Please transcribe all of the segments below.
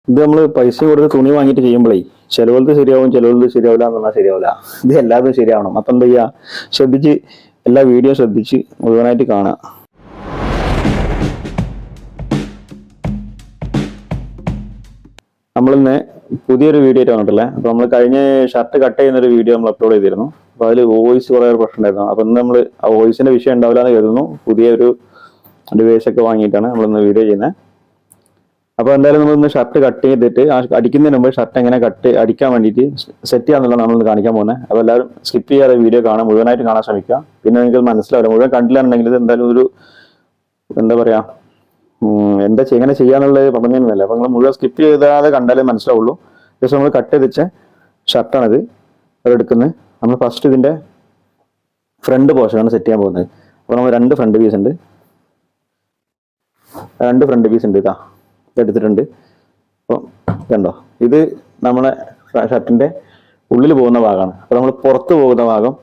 ഇത് നമ്മൾ പൈസ കൊടുത്ത് തുണി വാങ്ങിയിട്ട് ചെയ്യുമ്പോഴേ ചിലവർക്ക് ശരിയാവും, ചിലവർക്ക് ശരിയാവില്ല എന്ന് പറഞ്ഞാൽ ശരിയാവില്ല. ഇത് എല്ലാതും ശരിയാവണം. അപ്പം എന്താ ചെയ്യുക, ശ്രദ്ധിച്ച് എല്ലാ വീഡിയോ ശ്രദ്ധിച്ച് മുഴുവനായിട്ട് കാണുക. നമ്മളിന്ന് പുതിയൊരു വീഡിയോ ആയിട്ട് വന്നിട്ടില്ലേ. അപ്പോൾ നമ്മൾ കഴിഞ്ഞ ഷർട്ട് കട്ട് ചെയ്യുന്നൊരു വീഡിയോ നമ്മൾ അപ്ലോഡ് ചെയ്തിരുന്നു. അപ്പോൾ അതിൽ വോയിസ് കുറേ പ്രശ്നം ഉണ്ടായിരുന്നു. അപ്പം ഇന്ന് നമ്മൾ ആ വോയിസിന്റെ വിഷയം ഉണ്ടാവില്ല എന്ന് കരുതുന്നു. പുതിയൊരു ഡിവൈസ് ഒക്കെ വാങ്ങിയിട്ടാണ് നമ്മളിന്ന് വീഡിയോ ചെയ്യുന്നത്. അപ്പോൾ എന്തായാലും നമ്മളിന്ന് ഷർട്ട് കട്ട് ചെയ്തിട്ട് അടിക്കുന്നതിന് മുമ്പ് ഷർട്ട് എങ്ങനെ അടിക്കാൻ വേണ്ടിയിട്ട് സെറ്റ് ചെയ്യാന്നുള്ളത് നമ്മളിന്ന് കാണിക്കാൻ പോകുന്നത്. അപ്പോൾ എല്ലാവരും സ്കിപ്പ് ചെയ്യാതെ വീഡിയോ കാണാൻ, മുഴുവനായിട്ട് കാണാൻ ശ്രമിക്കുക. പിന്നെ നിങ്ങൾക്ക് മനസ്സിലാവില്ല, മുഴുവൻ കണ്ടില്ലാന്നുണ്ടെങ്കിൽ ഇത് എന്തായാലും ഒരു എന്താ പറയാ എങ്ങനെ ചെയ്യാന്നുള്ളത് പറഞ്ഞൊന്നുമല്ല. അപ്പൊ നിങ്ങൾ മുഴുവൻ സ്കിപ്പ് ചെയ്താതെ കണ്ടാലേ മനസ്സിലാവുള്ളൂ. ജസ്റ്റ് നമ്മൾ കട്ട് ചെയ്തിച്ച ഷർട്ടാണിത് എടുക്കുന്നത്. നമ്മൾ ഫസ്റ്റ് ഇതിന്റെ ഫ്രണ്ട് പോർഷനാണ് സെറ്റ് ചെയ്യാൻ പോകുന്നത്. അപ്പൊ നമ്മൾ രണ്ട് ഫ്രണ്ട് പീസ് ഉണ്ട് ഇതാ എടുത്തിട്ടുണ്ട്. അപ്പോൾ കണ്ടോ, ഇത് നമ്മളെ ഷർട്ടിന്റെ ഉള്ളിൽ പോകുന്ന ഭാഗമാണ്. അപ്പൊ നമ്മൾ പുറത്ത് പോകുന്ന ഭാഗം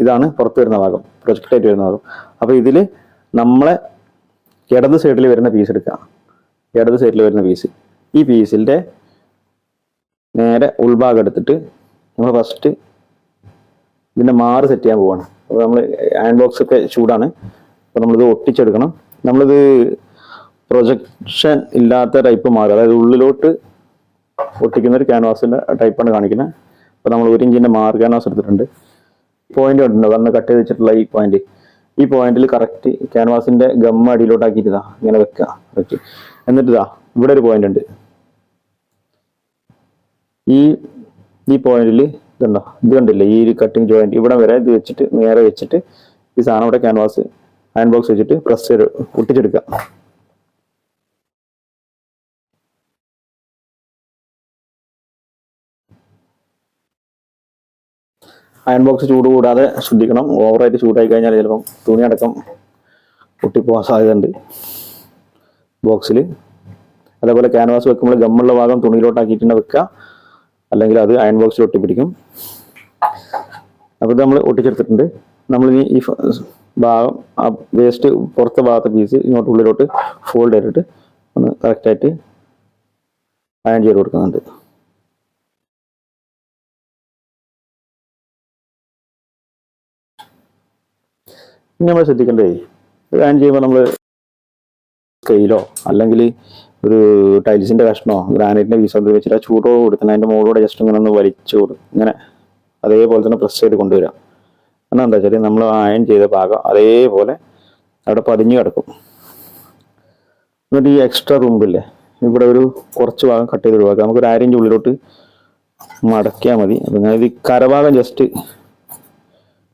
ഇതാണ് പുറത്ത് വരുന്ന ഭാഗം, പ്രൊജക്റ്റ് ആയിട്ട് വരുന്ന ഭാഗം. അപ്പൊ ഇതില് നമ്മളെ ഇടത് സൈഡിൽ വരുന്ന പീസ് എടുക്കാം. ഇടത് സൈഡിൽ വരുന്ന പീസ്, ഈ പീസിന്റെ നേരെ ഉൾഭാഗം എടുത്തിട്ട് നമ്മൾ ഫസ്റ്റ് ഇതിന്റെ മാറ് സെറ്റ് ചെയ്യാൻ പോവാണ്. അപ്പോൾ നമ്മൾ അയൺ ബോക്സ് ഒക്കെ ചൂടാണ്. അപ്പോൾ നമ്മളിത് ഒട്ടിച്ചെടുക്കണം. നമ്മളിത് പ്രൊജക്ഷൻ ഇല്ലാത്ത ടൈപ്പ് മാറ്, അതായത് ഉള്ളിലോട്ട് ഒട്ടിക്കുന്ന ഒരു ക്യാൻവാസിന്റെ ടൈപ്പാണ് കാണിക്കുന്നത്. അപ്പോൾ നമ്മൾ 1 ഇഞ്ചിന്റെ മാറ് ക്യാൻവാസ് എടുത്തിട്ടുണ്ട്. പോയിന്റ് ഉണ്ട്, അന്ന് കട്ട് ചെയ്ത് വെച്ചിട്ടുള്ള ഈ പോയിന്റിൽ കറക്റ്റ് ക്യാൻവാസിന്റെ ഗമ്മ അടിയിലോട്ടാക്കിയിട്ട് ഇങ്ങനെ വെക്കുക കറക്റ്റ്. എന്നിട്ട് ഇവിടെ ഒരു പോയിന്റ് ഉണ്ട്. ഈ പോയിന്റിൽ ഇതുണ്ടോ, ഇത് കണ്ടില്ലേ, ഈ കട്ടിങ് ജോയിന്റ് ഇവിടെ വരെ ഇത് വെച്ചിട്ട് നേരെ വെച്ചിട്ട് ഈ സാധനം ഇവിടെ ക്യാൻവാസ് അയൺ ബോക്സ് വെച്ചിട്ട് പ്രസ് ചെയ്ത് ഒട്ടിച്ചെടുക്കുക. അയൺ ബോക്സ് ചൂട് കൂടാതെ ശ്രദ്ധിക്കണം. ഓവറായിട്ട് ചൂടായി കഴിഞ്ഞാൽ ചിലപ്പം തുണി അടക്കം പൊട്ടിപ്പോകാൻ സാധ്യതയുണ്ട് ബോക്സിൽ. അതേപോലെ ക്യാൻവാസ് വെക്കുമ്പോൾ ഗമ്മുള്ള ഭാഗം തുണിയിലോട്ടാക്കിയിട്ട് വെക്കുക, അല്ലെങ്കിൽ അത് അയൺ ബോക്സിൽ ഒട്ടിപ്പിടിക്കും. അപ്പോൾ ഇത് നമ്മൾ ഒട്ടിച്ചെടുത്തിട്ടുണ്ട്. നമ്മളിനി ഈ ഭാഗം വേസ്റ്റ് പുറത്തെ ഭാഗത്തെ പീസ് ഇങ്ങോട്ട് ഉള്ളിലോട്ട് ഫോൾഡ് ചെയ്തിട്ട് ഒന്ന് കറക്റ്റായിട്ട് അയൺ ചെയ്ത് കൊടുക്കുന്നുണ്ട്. ഇനി നമ്മൾ ശ്രദ്ധിക്കണ്ടേ, ഇത് അയൺ ചെയ്യുമ്പോൾ നമ്മൾ സ്കെയിലോ അല്ലെങ്കിൽ ഒരു ടൈൽസിന്റെ കഷ്ണോ ഗ്രാനൈറ്റിന്റെ പീസോ വെച്ചിട്ട് ചൂടോ കൊടുക്കണം. അതിന്റെ മുകളിലൂടെ ജസ്റ്റ് ഇങ്ങനെ ഒന്ന് വലിച്ചു ഇങ്ങനെ അതേപോലെ തന്നെ പ്രസ് ചെയ്ത് കൊണ്ടുവരാം. എന്നാൽ എന്താ വെച്ചാൽ നമ്മൾ അയൺ ചെയ്ത ഭാഗം അതേപോലെ അവിടെ പതിഞ്ഞു കിടക്കും. എന്നിട്ട് ഈ എക്സ്ട്രാ റൂമില്ലേ, ഇവിടെ ഒരു കുറച്ച് ഭാഗം കട്ട് ചെയ്ത് ഒഴിവാക്കാം. നമുക്കൊരു 1/2 ഇഞ്ച് ഉള്ളിലോട്ട് മടക്കിയാൽ മതി. അപ്പം ഞാൻ ഇത് കരഭാഗം ജസ്റ്റ്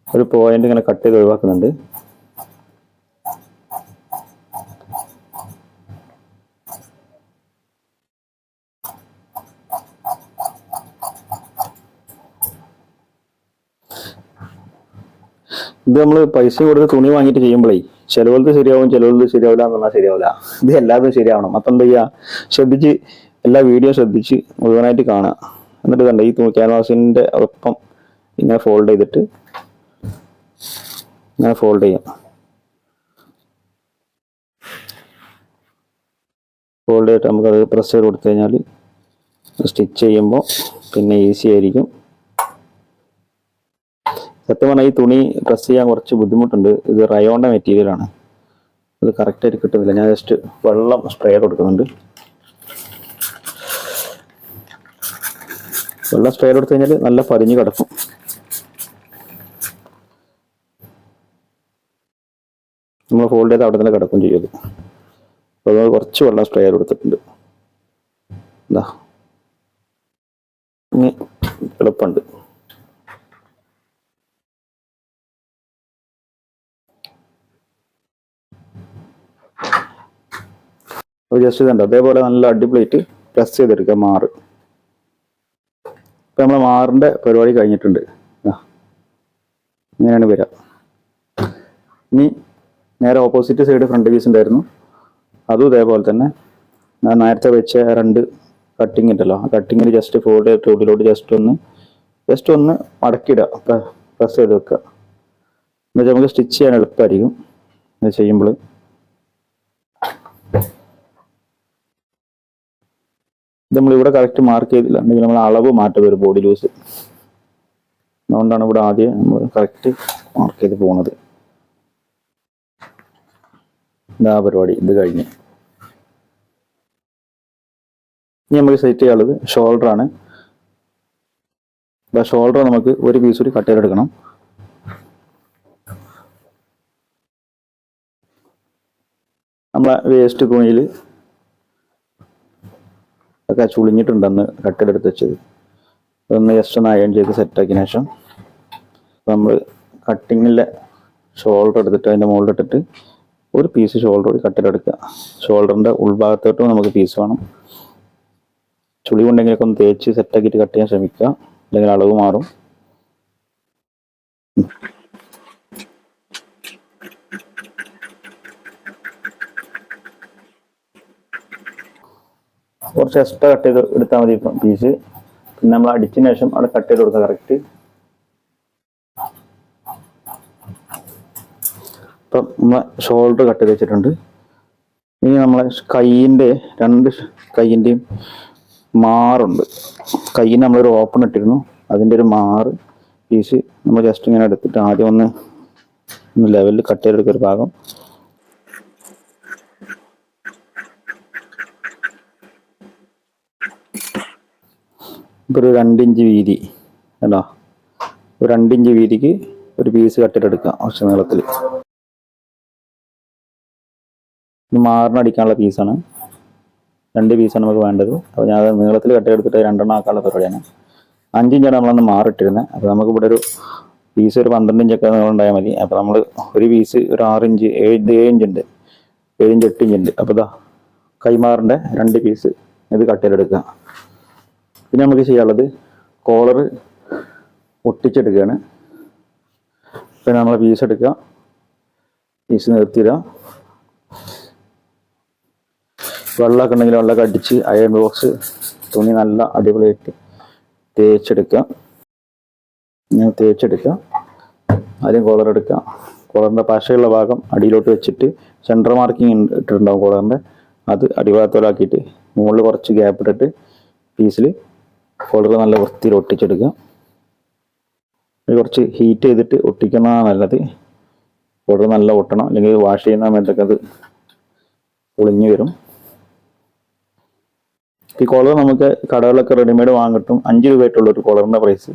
ഒരു പോയിന്റ് ഇങ്ങനെ കട്ട് ചെയ്ത് ഒഴിവാക്കുന്നുണ്ട്. ഇത് നമ്മൾ പൈസ കൊടുത്ത് തുണി വാങ്ങിയിട്ട് ചെയ്യുമ്പോഴേ ചിലവർക്ക് ശരിയാവും, ചിലവർക്ക് ശരിയാവില്ല എന്ന് പറഞ്ഞാൽ ശരിയാവില്ല. ഇത് എല്ലാതും ശരിയാവണം. അപ്പം എന്താ ചെയ്യുക, ശ്രദ്ധിച്ച് എല്ലാ വീഡിയോ ശ്രദ്ധിച്ച് മുഴുവനായിട്ട് കാണുക. എന്നിട്ട് കണ്ട ഈ ക്യാൻവാസിന്റെ ഒപ്പം ഇങ്ങനെ ഫോൾഡ് ചെയ്തിട്ട് ഇങ്ങനെ ഫോൾഡ് ചെയ്യാം. ഫോൾഡ് ചെയ്തിട്ട് നമുക്കത് പ്രസ് ചെയ്ത് കൊടുത്തു കഴിഞ്ഞാൽ സ്റ്റിച്ച് ചെയ്യുമ്പോൾ പിന്നെ ഈസി ആയിരിക്കും. സത്യം പറഞ്ഞാൽ ഈ തുണി പ്രസ് ചെയ്യാൻ കുറച്ച് ബുദ്ധിമുട്ടുണ്ട്. ഇത് റയോണിന്റെ മെറ്റീരിയലാണ്, ഇത് കറക്റ്റായിട്ട് കിട്ടുന്നില്ല. ഞാൻ ജസ്റ്റ് വെള്ളം സ്പ്രേ കൊടുക്കുന്നുണ്ട്. വെള്ളം സ്പ്രേ കൊടുത്തു കഴിഞ്ഞാൽ നല്ല പതിഞ്ഞ് കിടക്കും. നമ്മൾ ഫോൾഡ് ചെയ്ത് അവിടെ തന്നെ കിടക്കും ചെയ്യത്. അപ്പോൾ കുറച്ച് വെള്ളം സ്പ്രേ കൊടുത്തിട്ടുണ്ട്. എന്താ ഇനി എളുപ്പമുണ്ട്. ജസ്റ്റ് ഇതുണ്ട് അതേപോലെ നല്ല അടിപൊളിയായിട്ട് പ്രസ് ചെയ്തെടുക്കുക മാറ്. ഇപ്പം നമ്മളെ മാറിൻ്റെ പരിപാടി കഴിഞ്ഞിട്ടുണ്ട്. ഇങ്ങനെയാണ് വരിക. ഇനി നേരെ ഓപ്പോസിറ്റ് സൈഡ് ഫ്രണ്ട് പീസ് ഉണ്ടായിരുന്നു, അതും ഇതേപോലെ തന്നെ ഞാൻ നേരത്തെ വെച്ച 2 കട്ടിങ് ഉണ്ടല്ലോ, ആ കട്ടിങ്ങിൽ ജസ്റ്റ് ഫോൾഡ് ചെയ്തിട്ട് ഉള്ളിലോട്ട് ജസ്റ്റ് ഒന്ന് മടക്കിയിടുക, പ്രസ് ചെയ്ത് വെക്കുക. എന്നുവെച്ചാൽ നമുക്ക് സ്റ്റിച്ച് ചെയ്യാൻ എളുപ്പമായിരിക്കും ഇത് ചെയ്യുമ്പോൾ. ഇത് നമ്മളിവിടെ കറക്റ്റ് മാർക്ക് ചെയ്തില്ല എന്നുണ്ടെങ്കിൽ നമ്മൾ അളവ് മാറ്റം വരും ബോഡി ലൂസ്. അതുകൊണ്ടാണ് ഇവിടെ ആദ്യം നമ്മൾ കറക്റ്റ് മാർക്ക് ചെയ്ത് പോകുന്നത്. ഇതാ പരിപാടി, ഇത് കഴിഞ്ഞ് ഇനി നമുക്ക് സെറ്റ് ചെയ്യാനുള്ളത് ഷോൾഡറാണ്. ഷോൾഡർ നമുക്ക് ഒരു പീസ് കൂടി കട്ട് ചെയ്തെടുക്കണം. നമ്മളെ വേസ്റ്റ് തുണിയിൽ ഒക്കെ ചുളിഞ്ഞിട്ടുണ്ടെന്ന് കട്ട് ചെയ്തെടുത്ത് വെച്ചത് അതൊന്ന് ജസ്റ്റ് ഒന്ന് അയൺ ചെയ്ത് സെറ്റാക്കിയതിന് ശേഷം നമ്മൾ കട്ടിങ്ങിലെ ഷോൾഡർ എടുത്തിട്ട് അതിൻ്റെ മുകളിലിട്ടിട്ട് ഒരു പീസ് ഷോൾഡർ കൂടി കട്ട് ചെയ്തെടുക്കുക. ഷോൾഡറിൻ്റെ ഉൾഭാഗത്തോട്ടും നമുക്ക് പീസ് വേണം. ചുളി കൊണ്ടെങ്കിലൊക്കെ ഒന്ന് തേച്ച് സെറ്റാക്കിയിട്ട് കട്ട് ചെയ്യാൻ ശ്രമിക്കുക, അല്ലെങ്കിൽ അളവ് മാറും. കുറച്ച് എക്സ്ട്രാ കട്ട് ചെയ്ത് എടുത്താൽ മതി പീസ്. പിന്നെ നമ്മൾ അടിച്ചതിന് ശേഷം അവിടെ കട്ട് ചെയ്ത് കൊടുക്കുക കറക്റ്റ്. ഇപ്പം നമ്മൾ ഷോൾഡർ കട്ട് ചെയ്ത് വെച്ചിട്ടുണ്ട്. ഇനി നമ്മളെ കൈയിൻ്റെ രണ്ട് കൈയിൻ്റെയും മാറുണ്ട്. കയ്യിൽ നമ്മളൊരു ഓപ്പൺ ഇട്ടിരുന്നു, അതിൻ്റെ ഒരു മാറ് പീസ് നമ്മൾ ജസ്റ്റ് ഇങ്ങനെ എടുത്തിട്ട് ആദ്യം ഒന്ന് ലെവലിൽ കട്ട് ചെയ്തെടുക്കുക ഒരു ഭാഗം. ഇപ്പോൾ ഒരു 2 ഇഞ്ച് വീതി കേട്ടോ, ഒരു 2 ഇഞ്ച് വീതിക്ക് ഒരു പീസ് കട്ട് ചെയ്തെടുക്കുക കുറച്ച് നീളത്തിൽ. മാറിനടിക്കാനുള്ള പീസാണ്, 2 പീസാണ് നമുക്ക് വേണ്ടത്. അപ്പോൾ ഞാൻ നീളത്തിൽ കട്ട് ചെയ്തെടുത്തിട്ട് 2 എണ്ണം ആക്കാനുള്ള പരിപാടിയാണ്. 5 ഇഞ്ചാണ് നമ്മളന്ന് മാറിട്ടിരുന്നത്. അപ്പോൾ നമുക്ക് ഇവിടെ ഒരു പീസ് ഒരു 12 ഇഞ്ചൊക്കെ നീളം ഉണ്ടായാൽ മതി. അപ്പോൾ നമ്മൾ ഒരു പീസ് ഒരു 6 ഇഞ്ച് 7 ഇഞ്ച് ഉണ്ട്, 7 ഇഞ്ച് 8 ഇഞ്ച് ഉണ്ട്. അപ്പോൾ ഇതാ കൈമാറിൻ്റെ 2 പീസ് ഇത് കട്ട് ചെയ്തെടുക്കുക. പിന്നെ നമുക്ക് ചെയ്യാനുള്ളത് കോളർ ഒട്ടിച്ചെടുക്കുകയാണ്. പിന്നെ നമ്മൾ പീസ് എടുക്കുക, പീസ് നിർത്തിയിടുക. വെള്ളമൊക്കെ ഉണ്ടെങ്കിൽ വെള്ളമൊക്കെ അടിച്ച് അയൺ ബോക്സ് തുണി നല്ല അടിപൊളിയായിട്ട് തേച്ചെടുക്കുക. ഇങ്ങനെ തേച്ചെടുക്കുക. ആദ്യം കോളർ എടുക്കുക. കോളറിൻ്റെ പശയുള്ള ഭാഗം അടിയിലോട്ട് വെച്ചിട്ട് സെൻറ്റർ മാർക്കിങ് ഇട്ടിട്ടുണ്ടാവും കോളറിൻ്റെ, അത് അടിഭാഗത്തോലാക്കിയിട്ട് മുകളിൽ കുറച്ച് ഗ്യാപ്പ് ഇട്ടിട്ട് പീസിൽ കോളർ നല്ല വൃത്തിയിൽ ഒട്ടിച്ചെടുക്കുക. കുറച്ച് ഹീറ്റ് ചെയ്തിട്ട് ഒട്ടിക്കുന്നതാണ് നല്ലത്. കോളർ നല്ല ഒട്ടണം, അല്ലെങ്കിൽ വാഷ് ചെയ്യുന്ന സമയത്തൊക്കെ അത് പൊളിഞ്ഞു വരും. ഈ കോളർ നമുക്ക് കടകളിലൊക്കെ റെഡിമെയ്ഡ് വാങ്ങാൻ കിട്ടും. 5 രൂപയായിട്ടുള്ള ഒരു കോളറിൻ്റെ പ്രൈസ്.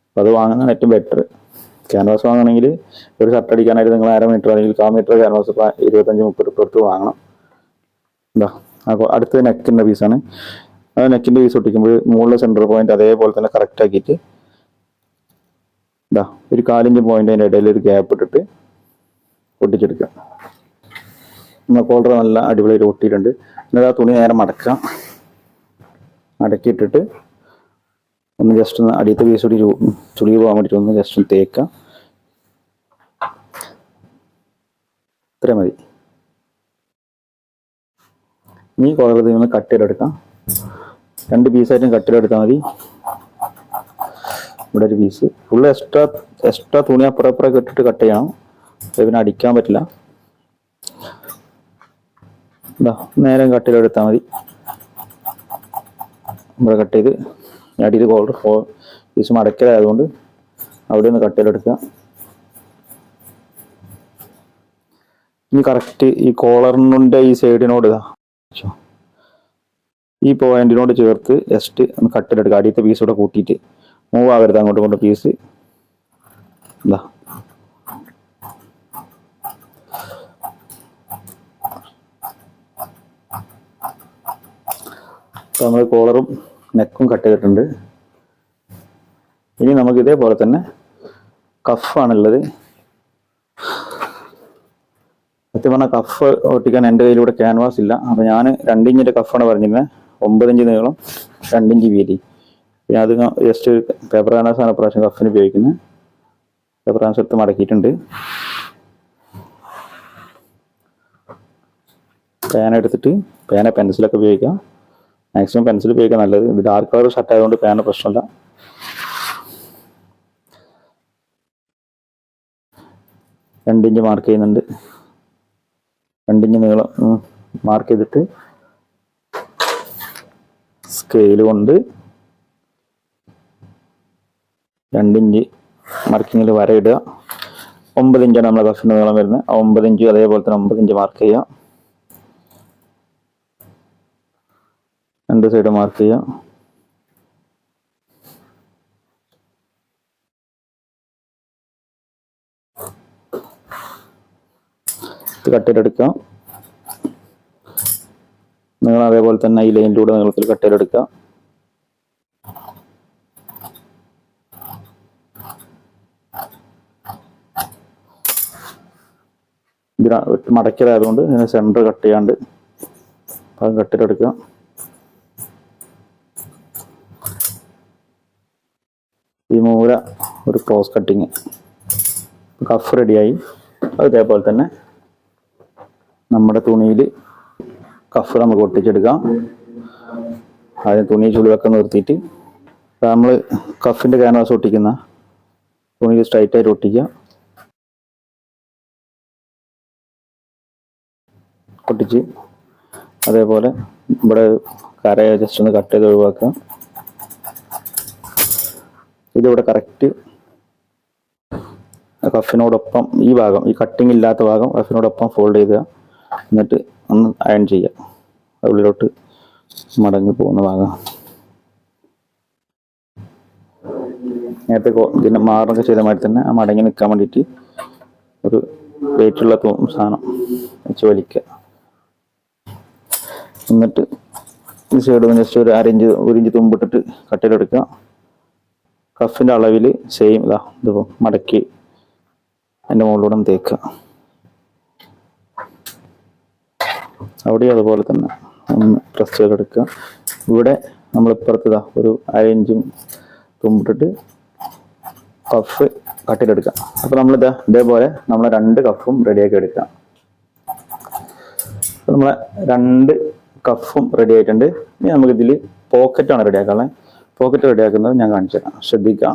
അപ്പോൾ അത് വാങ്ങുന്നതാണ് ഏറ്റവും ബെറ്റർ. ക്യാൻവാസ് വാങ്ങണമെങ്കിൽ ഒരു ഷർട്ട് അടിക്കാനായിട്ട് നിങ്ങൾ 1/2 മീറ്റർ അല്ലെങ്കിൽ 1/4 മീറ്റർ ക്യാൻവാസ് ഇപ്പോൾ 25-30 രൂപ കൊടുത്ത് വാങ്ങണം. എന്താ അടുത്തത് നെക്കിൻ്റെ പീസാണ്. അത് നെക്കിൻ്റെ പീസ് ഒട്ടിക്കുമ്പോൾ മുകളിലെ സെൻറ്റർ പോയിന്റ് അതേപോലെ തന്നെ കറക്റ്റ് ആക്കിയിട്ട് ഇതാ ഒരു 1/4 ഇഞ്ച് പോയിന്റ് അതിൻ്റെ ഇടയിൽ ഒരു ഗ്യാപ്പ് ഇട്ടിട്ട് ഒട്ടിച്ചെടുക്കുക. നമ്മൾ കോളർ നല്ല അടിപൊളിയായിട്ട് ഒട്ടിയിട്ടുണ്ട്. എന്നിട്ട് ആ തുണി നേരെ മടക്കുക. മടക്കിയിട്ടിട്ട് ഒന്ന് ജസ്റ്റ് ഒന്ന് അടിയത്തെ പീസ് കൂടി ചുളി പോകാൻ വേണ്ടിയിട്ട് ഒന്ന് ജസ്റ്റ് ഒന്ന് തേക്കുക. ഇത്രയും മതി. ഇനി കോളർ ഒന്ന് കട്ട് ചെയ്തെടുക്കാം. 2 പീസായിട്ടും കട്ട് ചെയ്തെടുത്താൽ മതി. ഇവിടെ ഒരു പീസ് ഫുള്ള് എക്സ്ട്രാ തുണി അപ്പുറം ഇട്ടിട്ട് കട്ട് ചെയ്യണം, പിന്നെ അടിക്കാൻ പറ്റില്ല. ഇതാ നേരം കട്ട് ചെയ്തെടുത്താൽ മതി. ഇവിടെ കട്ട് ചെയ്ത് അടിയിൽ കോളർ പീസ് മടക്കലായതുകൊണ്ട് അവിടെ ഒന്ന് കട്ട് ചെയ്തെടുക്കുക. ഇനി കറക്റ്റ് ഈ കോളറിൻ്റെ ഈ സൈഡിനോട് ഈ പോയിന്റിനോട് ചേർത്ത് ജസ്റ്റ് ഒന്ന് കട്ട് ചെയ്തെടുക്കുക. അടിയത്തെ പീസ് കൂടെ കൂട്ടിയിട്ട് മൂവ് ആകരുത് അങ്ങോട്ടും ഇങ്ങോട്ടും പീസ്. എന്താ നമ്മൾ കോളറും നെക്കും കട്ട് ചെയ്തിട്ടുണ്ട്. ഇനി നമുക്ക് ഇതേപോലെ തന്നെ കഫാണുള്ളത്. സത്യം പറഞ്ഞാൽ കഫ് ഒട്ടിക്കാൻ എൻ്റെ കയ്യിലൂടെ ക്യാൻവാസ് ഇല്ല. അപ്പോൾ ഞാൻ 2 ഇഞ്ചിൻ്റെ കഫാണ് പറഞ്ഞിരുന്നത്. 9 ഇഞ്ച് നീളം 2 ഇഞ്ച് വീതി. പിന്നെ അത് ജസ്റ്റ് പേപ്പർ ക്യാൻവാസാണ് പ്രാവശ്യം കഫിന് ഉപയോഗിക്കുന്നത്. പേപ്പർ ക്യാൻവാസ് എടുത്ത് മടക്കിയിട്ടുണ്ട്. പേന എടുത്തിട്ട് പെൻസിലൊക്കെ ഉപയോഗിക്കാം. മാക്സിമം പെൻസിൽ ഉപയോഗിക്കാൻ നല്ലത്. ഇത് ഡാർക്ക് കളർ ഷർട്ട് ആയതുകൊണ്ട് പേന പ്രശ്നമില്ല. രണ്ട് ഇഞ്ച് മാർക്ക് ചെയ്യുന്നുണ്ട്. 2 ഇഞ്ച് നീളം മാർക്ക് ചെയ്തിട്ട് സ്കെയിൽ കൊണ്ട് 2 ഇഞ്ച് മാർക്കിങ്ങിൽ വരയിടുക. 9 ഇഞ്ചാണ് നമ്മളെ കഫിൻ്റെ നീളം വരുന്നത്. 9 ഇഞ്ച് അതേപോലെ തന്നെ 9 ഇഞ്ച് മാർക്ക് ചെയ്യുക. 2 സൈഡ് മാർക്ക് ചെയ്യുക. ഇത് കട്ട് ചെയ്തെടുക്കുക. നീളം അതേപോലെ തന്നെ ഈ ലൈനിലൂടെ നീളത്തിൽ കട്ട് ചെയ്തെടുക്കുക. ഇതിന് മടക്കിയതായതുകൊണ്ട് ഇതിനെ സെൻറ്റർ കട്ട് ചെയ്യാണ്ട് അത് കട്ട് ചെയ്തെടുക്കുക. ഈ മൂല ഒരു ക്രോസ് കട്ടിങ്. കഫ് റെഡിയായി. അതേപോലെ തന്നെ നമ്മുടെ തുണിയിൽ കഫ് നമുക്ക് ഒട്ടിച്ചെടുക്കാം. ആദ്യം തുണി ചുളിവൊക്കെ നിർത്തിയിട്ട് നമ്മൾ കഫിൻ്റെ ക്യാൻവാസ് ഒട്ടിക്കുന്ന തുണിയിൽ സ്ട്രൈറ്റായിട്ട് ഒട്ടിക്കുക. ഒട്ടിച്ച് അതേപോലെ ഇവിടെ കരയെ ജസ്റ്റ് ഒന്ന് കട്ട് ചെയ്ത് ഒഴിവാക്കുക. ഇതിവിടെ കറക്റ്റ് കഫിനോടൊപ്പം ഈ ഭാഗം, ഈ കട്ടിങ് ഇല്ലാത്ത ഭാഗം കഫിനോടൊപ്പം ഫോൾഡ് ചെയ്യുക. എന്നിട്ട് ഒന്ന് അയൺ ചെയ്യുക. ഉള്ളിലോട്ട് മടങ്ങി പോകുന്ന ഭാഗം. നേരത്തെ ഇതിൻ്റെ മാറൊക്കെ ചെയ്ത മാതിരി തന്നെ ആ മടങ്ങി നിൽക്കാൻ വേണ്ടിയിട്ട് ഒരു വെയിറ്റുള്ള സാധനം വെച്ച് വലിക്കുക. എന്നിട്ട് ഈ സൈഡ് ജസ്റ്റ് ഒരു 1 ഇഞ്ച് തുമ്പിട്ടിട്ട് കട്ട് ചെയ്തെടുക്കുക. കഫിൻ്റെ അളവിൽ സെയിം ഇതിപ്പോൾ മടക്കി അതിൻ്റെ മുകളിലൂടെ തേക്കുക. അവിടെ അതുപോലെ തന്നെ ഒന്ന് പ്രസ് ചെയ്തെടുക്കുക. ഇവിടെ നമ്മളിപ്പുറത്ത് ഒരു 1/2 ഇഞ്ചും തുമ്പിട്ടിട്ട് കഫ് കട്ട് ചെയ്തെടുക്കുക. അപ്പോൾ ഇതേപോലെ നമ്മളെ 2 കഫും റെഡിയാക്കി എടുക്കുക. നമ്മളെ 2 കഫും റെഡി ആയിട്ടുണ്ട്. ഇനി നമുക്കിതിൽ പോക്കറ്റാണ് റെഡിയാക്കാനുള്ളത്. പോക്കറ്റ് റെഡിയാക്കുന്നത് ഞാൻ കാണിച്ചു തരാം. ശ്രദ്ധിക്കുക.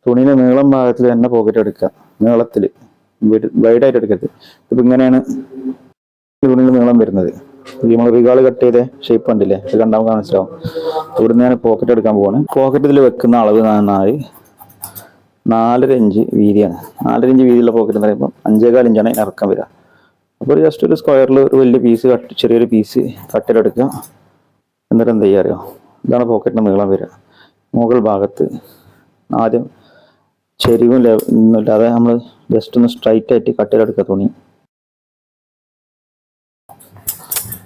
തുണിയുടെ നീളം ഭാഗത്തിൽ തന്നെ പോക്കറ്റ് എടുക്കുക. നീളത്തിൽ വൈഡായിട്ട് എടുക്കരുത്. ഇപ്പം ഇങ്ങനെയാണ് തുണിയുടെ നീളം വരുന്നത്. നമ്മൾ റിഗാൾ കട്ട് ചെയ്ത ഷേപ്പ് കണ്ടില്ലേ? ഇത് കണ്ടാൽ നമുക്ക് മനസ്സിലാവും. ഇവിടുന്ന് ഞാൻ പോക്കറ്റ് എടുക്കാൻ പോവാണ്. പോക്കറ്റ് ഇതിൽ വെക്കുന്ന അളവ് 4.5 ഇഞ്ച് വീതിയാണ്. 4.5 ഇഞ്ച് വീതിയുള്ള പോക്കറ്റ് എന്ന് പറയുമ്പോൾ 5.25 ഇഞ്ചാണ് ഇറക്കം വരിക. അപ്പോൾ ജസ്റ്റ് ഒരു സ്ക്വയറിൽ ഒരു വലിയ പീസ് ചെറിയൊരു പീസ് കട്ടിലെടുക്കുക. എന്നിട്ട് എന്ത് ചെയ്യുക അറിയോ? ഇതാണ് പോക്കറ്റിൻ്റെ നീളം വരിക. മുകൾ ഭാഗത്ത് ആദ്യം ചെരിവും ഇല്ലാതെ നമ്മൾ ജസ്റ്റ് ഒന്ന് സ്ട്രൈറ്റ് ആയിട്ട് കട്ടിലെടുക്കുക തുണി.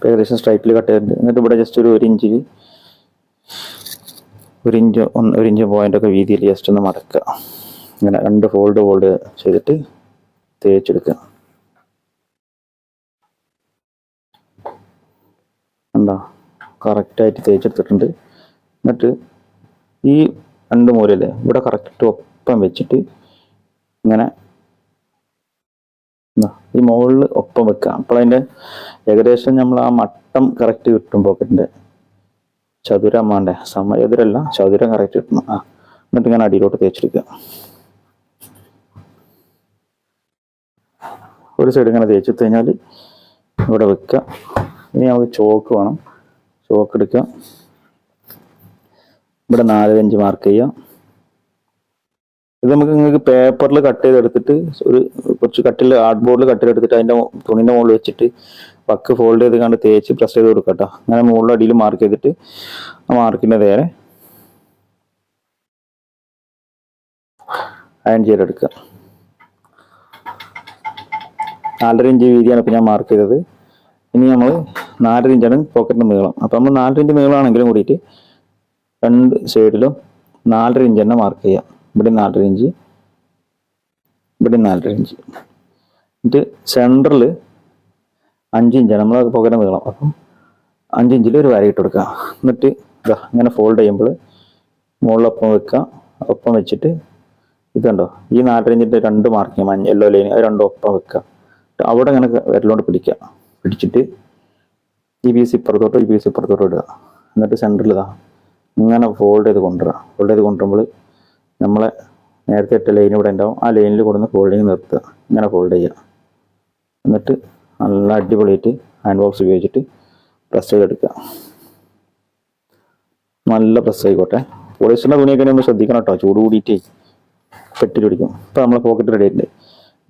ഏകദേശം സ്ട്രൈറ്റിൽ കട്ട് ചെയ്തിട്ടുണ്ട്. എന്നിട്ട് ഇവിടെ ജസ്റ്റ് ഒരു 1 ഇഞ്ച് പോയിൻ്റൊക്കെ വീതിയിൽ ജസ്റ്റ് ഒന്ന് മടക്കുക. ഇങ്ങനെ 2 ഫോൾഡ് ചെയ്തിട്ട് തേച്ചെടുക്കുക. എന്താ കറക്റ്റായിട്ട് തേച്ചെടുത്തിട്ടുണ്ട്. എന്നിട്ട് ഈ 2 മൂലല്ലേ ഇവിടെ കറക്റ്റ് ഒപ്പം വെച്ചിട്ട് ഇങ്ങനെ ഈ മുകളിൽ ഒപ്പം വെക്കുക. അപ്പോൾ അതിൻ്റെ ഏകദേശം നമ്മൾ ആ മട്ടം കറക്റ്റ് കിട്ടും. പോക്കറ്റിൻ്റെ ചതുരം വേണ്ടേ, എതിരല്ല ചതുരം കറക്റ്റ് കിട്ടണം. എന്നിട്ട് ഇങ്ങനെ അടിയിലോട്ട് തേച്ചെടുക്കുക. ഒരു സൈഡ് ഇങ്ങനെ തേച്ചെടുത്ത് കഴിഞ്ഞാൽ ഇവിടെ വെക്കുക. ഇനി നമുക്ക് ചോക്ക് വേണം. ചോക്ക് എടുക്കുക. ഇവിടെ 4.5 മാർക്ക് ചെയ്യുക. ഇത് നിങ്ങൾക്ക് പേപ്പറിൽ കട്ട് ചെയ്തെടുത്തിട്ട് കുറച്ച് കട്ടിൽ ആർട്ട് ബോർഡിൽ കട്ട് ചെയ്തെടുത്തിട്ട് അതിൻ്റെ തുണിൻ്റെ മുകളിൽ വെച്ചിട്ട് വക്ക് ഫോൾഡ് ചെയ്ത് കണ്ട് തേച്ച് പ്രസ് ചെയ്ത് കൊടുക്കുക കേട്ടോ. അങ്ങനെ മുകളിൽ അടിയിൽ മാർക്ക് ചെയ്തിട്ട് ആ മാർക്കിൻ്റെ നേരെ അയൺ ചെയ്തെടുക്കുക. 4.5 ഇഞ്ച് വീതിയാണ് ഇപ്പം ഞാൻ മാർക്ക് ചെയ്തത്. ഇനി നമ്മൾ 4 ഇഞ്ചാണ് പോക്കറ്റിൻ്റെ നീളം. അപ്പം നമ്മൾ 4 ഇഞ്ച് നീളമാണെങ്കിലും കൂടിയിട്ട് 2 സൈഡിലും 4.5 ഇഞ്ച് തന്നെ മാർക്ക് ചെയ്യുക. ഇവിടെ 4.5 ഇഞ്ച്, ഇവിടെ 4.5 ഇഞ്ച്. എന്നിട്ട് സെൻറ്ററിൽ 5 ഇഞ്ചാണ് നമ്മൾ പോക്കറ്റിൻ്റെ നീളം. അപ്പം 5 ഇഞ്ചിൽ ഒരു വരയിട്ട് കൊടുക്കുക. എന്നിട്ട് ഇങ്ങനെ ഫോൾഡ് ചെയ്യുമ്പോൾ മുകളിലൊപ്പം വെക്കുക. ഒപ്പം വെച്ചിട്ട് ഇതുണ്ടോ ഈ 4.5 ഇഞ്ചിൻ്റെ 2 മാർക്കിങ് യെല്ലോ ലൈൻ അത് 2 ഒപ്പം വെക്കുക. അവിടെ ഇങ്ങനെ വിരലോണ്ട് പിടിക്കുക. പിടിച്ചിട്ട് ഈ പീസ് ഇപ്പുറത്തോട്ടോ ഈ പീസ് ഇപ്പുറത്തോട്ടോ ഇടുക. എന്നിട്ട് സെൻറ്ററിൽ ഇങ്ങനെ ഫോൾഡ് ചെയ്ത് കൊണ്ടുവരിക. ഫോൾഡ് ചെയ്ത് കൊണ്ടുവരുമ്പോൾ നമ്മളെ നേരത്തെ ഇട്ട ലൈൻ ഇവിടെ ഉണ്ടാവും. ആ ലൈനിൽ കൊടുന്ന് ഫോൾഡിങ് നിർത്തുക. ഇങ്ങനെ ഫോൾഡ് ചെയ്യുക. എന്നിട്ട് നല്ല അടിപൊളിയായിട്ട് ഹാൻഡ് ബോക്സ് ഉപയോഗിച്ചിട്ട് പ്രസ് ചെയ്തെടുക്കുക. നല്ല പ്രസ് ആയിക്കോട്ടെ. പോളിസ്റ്ററിന്റെ തുണിയൊക്കെ ഒന്ന് ശ്രദ്ധിക്കണം കേട്ടോ, ചൂട് കൂടിയിട്ടേ പെട്ടി പിടിക്കും. ഇപ്പൊ നമ്മളെ പോക്കറ്റ് റെഡി ആയിട്ടുണ്ട്.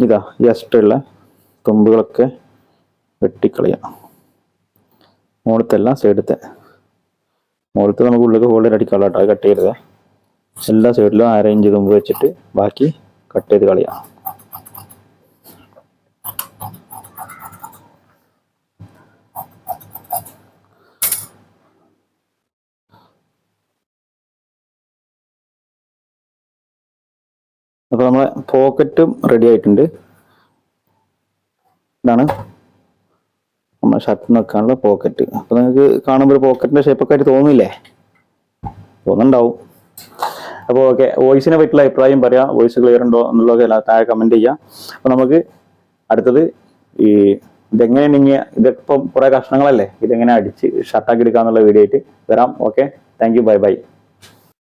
ഇതാ ഈ എക്സ്ട്രയുള്ള തുമ്പുകളൊക്കെ വെട്ടിക്കളയാം. മുകളത്തെല്ലാം സൈഡത്തെ നമുക്ക് ഉള്ളിൽ ഹോൾഡർ അടിക്കാനുള്ള കേട്ടോ, അത് കട്ട് ചെയ്തത്. എല്ലാ സൈഡിലും അരയിഞ്ച് തുമ്പ് വെച്ചിട്ട് ബാക്കി കട്ട് ചെയ്ത് കളയാം. അപ്പോൾ നമ്മളെ പോക്കറ്റും റെഡി ആയിട്ടുണ്ട്. ഇതാണ് നമ്മുടെ ഷർട്ടിന് വെക്കാനുള്ള പോക്കറ്റ്. അപ്പോൾ നിങ്ങൾക്ക് കാണുമ്പോൾ ഒരു പോക്കറ്റിന്റെ ഷേപ്പൊക്കെ ആയിട്ട് തോന്നില്ലേ? തോന്നുന്നുണ്ടാവും. അപ്പോൾ ഓക്കെ, വോയിസിനെ പറ്റിയുള്ള അഭിപ്രായം പറയാം. വോയിസ് ക്ലിയർ ഉണ്ടോ എന്നുള്ളതൊക്കെ താഴെ കമന്റ് ചെയ്യാം. അപ്പോൾ നമുക്ക് അടുത്തത് ഇതിപ്പം കുറേ കഷ്ണങ്ങളല്ലേ, ഇതെങ്ങനെ അടിച്ച് ഷർട്ടാക്കി എടുക്കാന്നുള്ള വീഡിയോ ആയിട്ട് വരാം. Okay, thank you, bye bye.